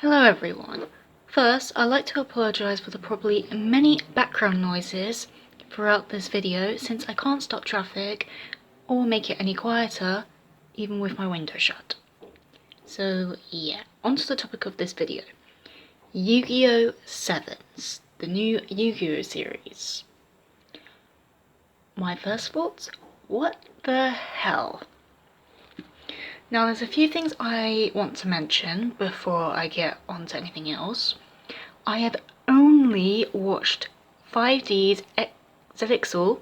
Hello everyone. First, I'd like to apologise for the probably many background noises throughout this video since I can't stop traffic or make it any quieter, even with my window shut. So yeah, onto the topic of this video. Yugioh Sevens, the new Yugioh series. My first thoughts? What the hell? Now there's a few things I want to mention before I get on to anything else. I have only watched 5D's ZXL,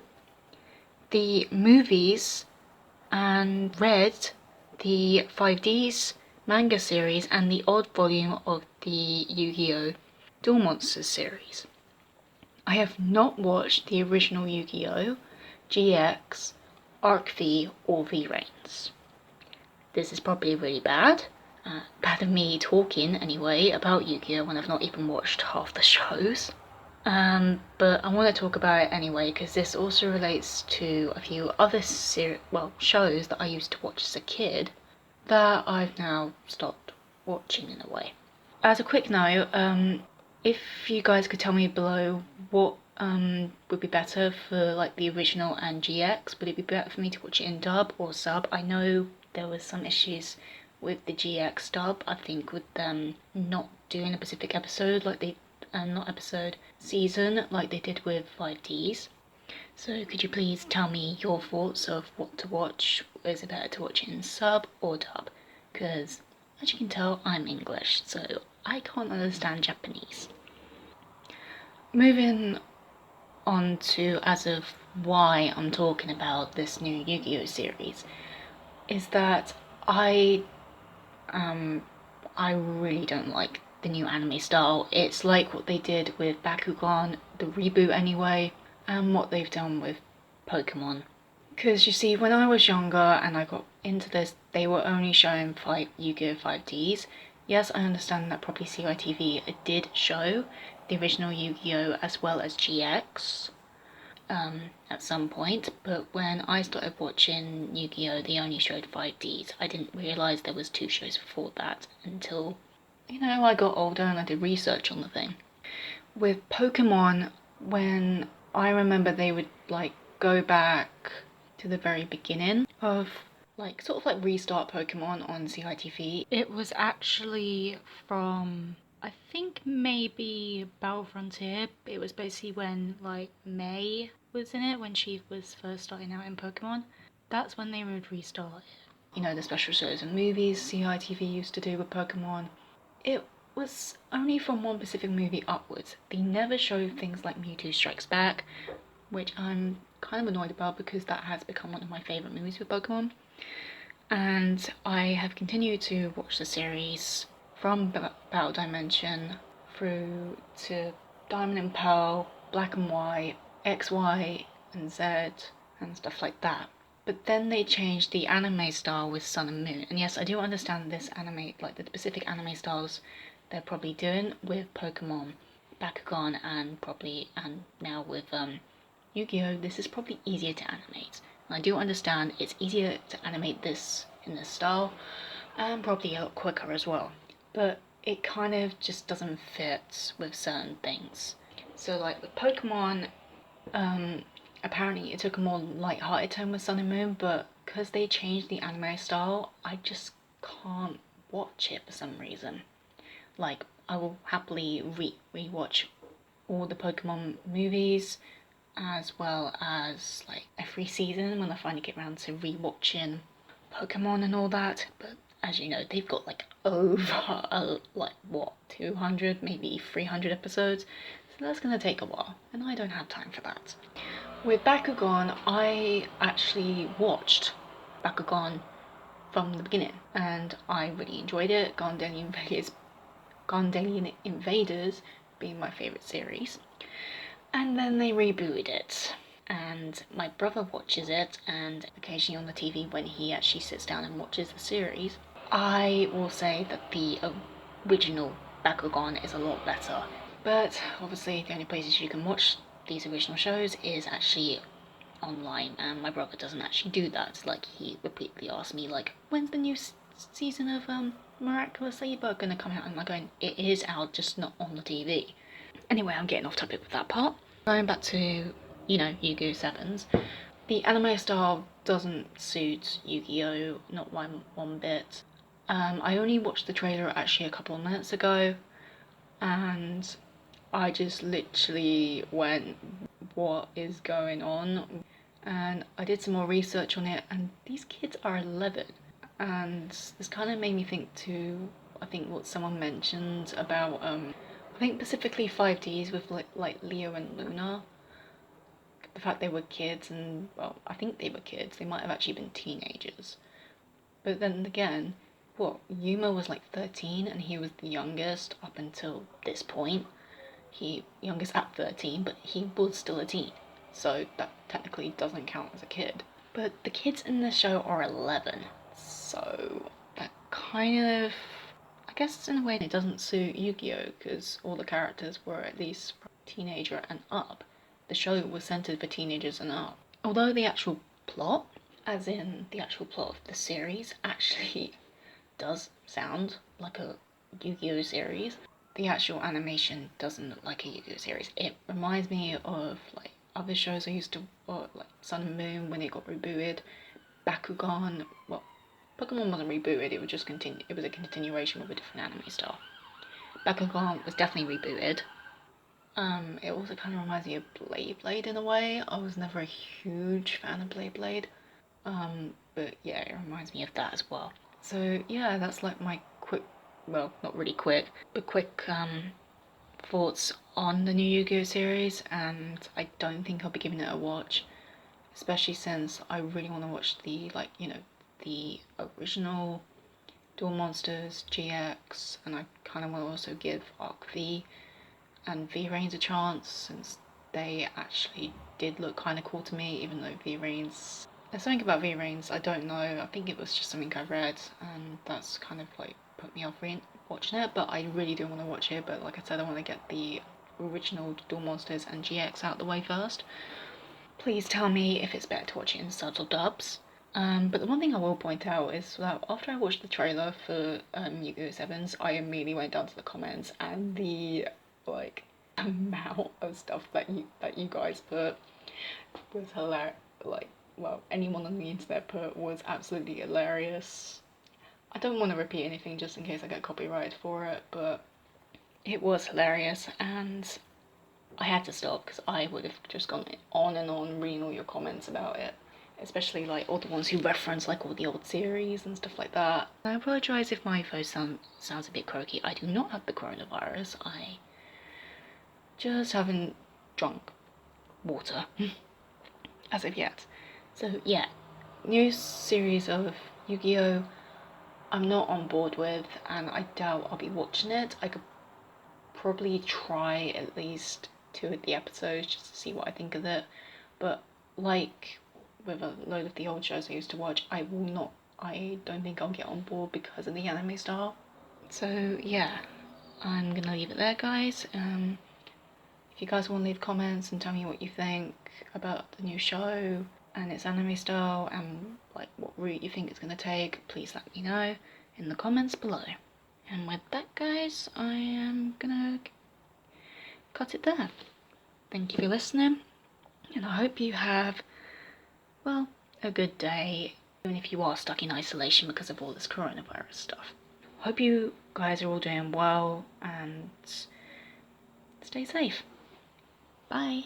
the movies, and read the 5D's manga series and the odd volume of the Yu-Gi-Oh! Duel Monsters series. I have not watched the original Yu-Gi-Oh!, GX, Arc V, or V-Reigns. This is probably really bad. Bad of me talking anyway about Yu-Gi-Oh! When I've not even watched half the shows. But I want to talk about it anyway because this also relates to a few other shows that I used to watch as a kid that I've now stopped watching in a way. As a quick note, if you guys could tell me below what would be better for like the original and GX, would it be better for me to watch it in dub or sub? I know there was some issues with the GX dub, I think with them not doing a specific episode like they season like they did with 5Ds. So could you please tell me your thoughts of what to watch? Is it better to watch it in sub or dub? Because as you can tell, I'm English, so I can't understand Japanese. Moving on to as of why I'm talking about this new Yu-Gi-Oh! Series is that I really don't like the new anime style. It's like what they did with Bakugan, the reboot anyway, and what they've done with Pokemon. Because you see, when I was younger and I got into this, they were only showing Yu-Gi-Oh! 5Ds. Yes, I understand that probably CITV did show the original Yu-Gi-Oh! As well as GX at some point, but when I started watching Yu-Gi-Oh! They only showed 5Ds. I didn't realise there was 2 shows before that until, I got older and I did research on the thing. With Pokemon, when I remember they would go back to the very beginning of sort of restart Pokemon on CITV. It was actually from, I think maybe Battle Frontier. It was basically when May was in it, when she was first starting out in Pokemon. That's when they would restart it. The special shows and movies CITV used to do with Pokemon. It was only from one specific movie upwards. They never showed things like Mewtwo Strikes Back, which I'm kind of annoyed about because that has become one of my favourite movies with Pokemon. And I have continued to watch the series from Battle Dimension through to Diamond and Pearl, Black and White, X, Y, and Z, and stuff like that. But then they changed the anime style with Sun and Moon. And yes, I do understand this anime, the specific anime styles they're probably doing with Pokemon, Bakugan, and now with Yu-Gi-Oh! This is probably easier to animate. And I do understand it's easier to animate this in this style, and probably a lot quicker as well. But it kind of just doesn't fit with certain things. So with Pokemon, apparently it took a more light-hearted tone with Sun and Moon, but because they changed the anime style, I just can't watch it for some reason. I will happily re-watch all the Pokemon movies, as well as every season when I finally get around to re-watching Pokemon and all that. But as you know, they've got over 200, maybe 300 episodes, so that's gonna take a while, and I don't have time for that. With Bakugan, I actually watched Bakugan from the beginning, and I really enjoyed it. Gondelian Invaders being my favourite series. And then they rebooted it, and my brother watches it, and occasionally on the TV when he actually sits down and watches the series, I will say that the original Bakugan is a lot better. But obviously the only places you can watch these original shows is actually online, and my brother doesn't actually do that. He repeatedly asks me when's the new season of Miraculous Ladybug gonna come out? And I'm going, it is out, just not on the TV. Anyway, I'm getting off topic with that part. Going back to, Yugioh Sevens. The anime style doesn't suit Yu-Gi-Oh! Not one bit. I only watched the trailer actually a couple of minutes ago, and I just literally went, what is going on? And I did some more research on it, and these kids are 11. And this kind of made me think to, I think what someone mentioned about, I think specifically 5Ds with like Leo and Luna. The fact they were kids, and well, I think they were kids, they might have actually been teenagers. But then again, Yuma was like 13 and he was the youngest up until this point. He youngest at 13, but he was still a teen, so that technically doesn't count as a kid. But the kids in the show are 11, so that kind of, I guess in a way it doesn't suit Yu-Gi-Oh! Because all the characters were at least teenager and up. The show was centered for teenagers and up. Although the actual plot, as in the actual plot of the series, actually does sound like a Yugioh series, the actual animation doesn't look like a Yugioh series. It reminds me of like other shows I used to watch, like Sun and Moon when it got rebooted, Bakugan. Well, Pokemon wasn't rebooted; it was just It was a continuation with a different anime style. Bakugan was definitely rebooted. It also kind of reminds me of Blade in a way. I was never a huge fan of Blade. But yeah, it reminds me of that as well. So yeah, that's like my quick, well, not really quick, but quick thoughts on the new Yu-Gi-Oh series, and I don't think I'll be giving it a watch, especially since I really want to watch the the original Duel Monsters GX, and I kind of want to also give Arc V and V-Rains a chance, since they actually did look kind of cool to me, even though V-Rains... There's something about V-Rains, I don't know, I think it was just something I read, and that's kind of like put me off watching it, but I really do want to watch it. But like I said, I want to get the original Duel Monsters and GX out the way first. Please tell me if it's better to watch it in subs or dubs. But the one thing I will point out is that after I watched the trailer for Yugioh Sevens, I immediately went down to the comments, and the like amount of stuff that you guys put was hilarious. Like, well, anyone on the internet put was absolutely hilarious. I don't want to repeat anything just in case I get copyrighted for it, but it was hilarious, and I had to stop because I would have just gone on and on reading all your comments about it, especially like all the ones who reference like all the old series and stuff like that. I apologise if my voice sounds a bit croaky. I do not have the coronavirus. I just haven't drunk water as of yet. So yeah, new series of Yu-Gi-Oh! I'm not on board with, and I doubt I'll be watching it. I could probably try at least 2 of the episodes just to see what I think of it, but like with a load of the old shows I used to watch, I don't think I'll get on board because of the anime style. So yeah, I'm gonna leave it there, guys. If you guys want to leave comments and tell me what you think about the new show and its anime style and like what route you think it's going to take, please let me know in the comments below. And with that, guys, I am gonna cut it there. Thank you for listening, and I hope you have, well, a good day, even if you are stuck in isolation because of all this coronavirus stuff. Hope you guys are all doing well, and stay safe. Bye.